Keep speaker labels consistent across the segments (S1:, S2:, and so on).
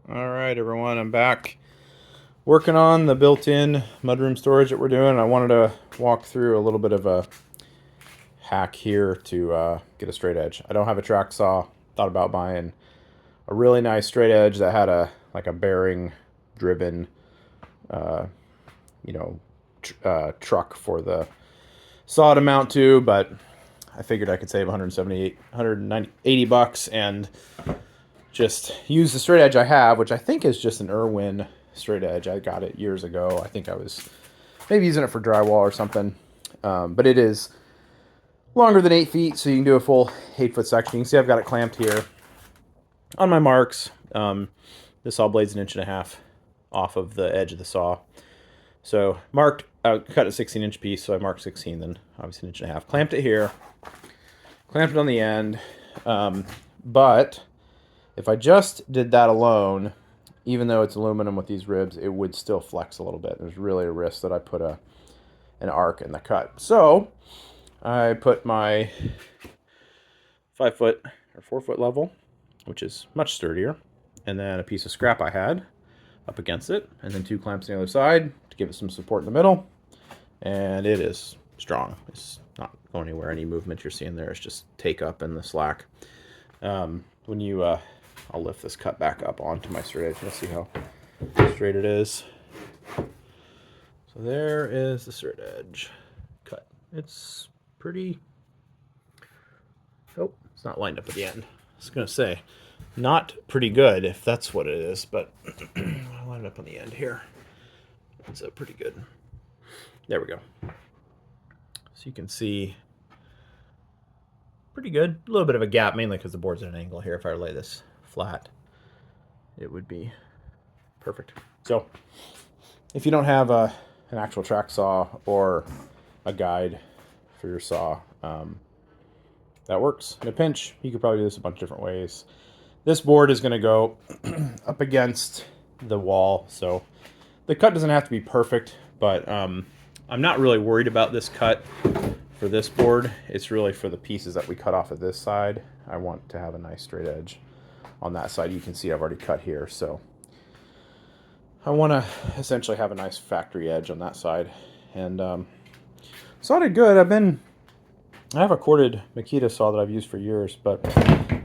S1: All right, everyone, I'm back working on the built-in mudroom storage that we're doing. I wanted to walk through a little bit of a hack here to get a straight edge. I don't have a track saw. Thought about buying a really nice straight edge that had a like a bearing driven truck for the saw to mount to, but I figured I could save 178 190 80 bucks and just use the straight edge I have, which I think is just an Irwin straight edge. I got it years ago. I think I was maybe using it for drywall or something. But it is longer than 8 feet, so you can do a full 8-foot section. You can see I've got it clamped here on my marks. The saw blade's 1.5 inches off of the edge of the saw. So marked, cut a 16-inch piece, so I marked 16, then obviously 1.5 inches. Clamped it here, clamped it on the end. But if I just did that alone, even though it's aluminum with these ribs, it would still flex a little bit. There's really a risk that I put an arc in the cut. So I put my 5-foot or 4-foot level, which is much sturdier, and then a piece of scrap I had up against it, and then 2 clamps on the other side to give it some support in the middle. And it is strong. It's not going anywhere. Any movement you're seeing there is just take up in the slack. When you I'll lift this cut back up onto my straight edge. You'll see how straight it is. So there is the straight edge cut. It's pretty... Oh, it's not lined up at the end. I was going to say, not pretty good if that's what it is, but I'll line it up on the end here. It's pretty good. There we go. So you can see pretty good. A little bit of a gap, mainly because the board's at an angle here. If I lay this flat, it would be perfect. So if you don't have an actual track saw or a guide for your saw, that works. In a pinch, you could probably do this a bunch of different ways. This board is going to go up against the wall, so the cut doesn't have to be perfect, but I'm not really worried about this cut for this board. It's really for the pieces that we cut off of this side. I want to have a nice straight edge on that side. You can see I've already cut here, so I want to essentially have a nice factory edge on that side. And saw it good. I have a corded Makita saw that I've used for years, but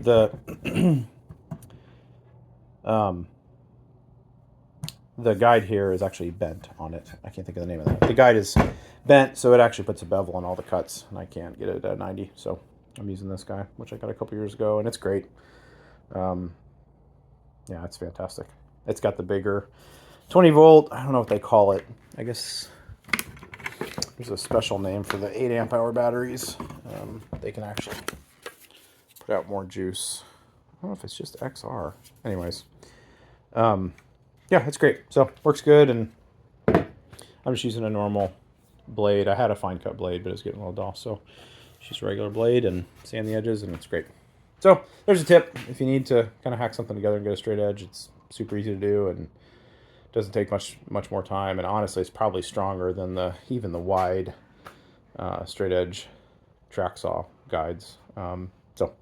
S1: the the guide here is actually bent on it. I can't think of the name of that. The guide is bent, so it actually puts a bevel on all the cuts, and I can't get it at 90. So I'm using this guy, which I got a couple years ago, and it's great. Yeah, it's fantastic. It's got the bigger 20 volt. I don't know what they call it. I guess there's a special name for the 8 amp hour batteries. They can actually put out more juice. I don't know if it's just XR. Anyways, yeah, it's great. So works good, and I'm just using a normal blade. I had a fine cut blade, but it's getting a little dull, so just a regular blade and sand the edges, and it's great. So there's a tip. If you need to kind of hack something together and get a straight edge, it's super easy to do and doesn't take much more time. And honestly, it's probably stronger than even the wide straight edge track saw guides. So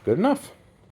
S1: good enough.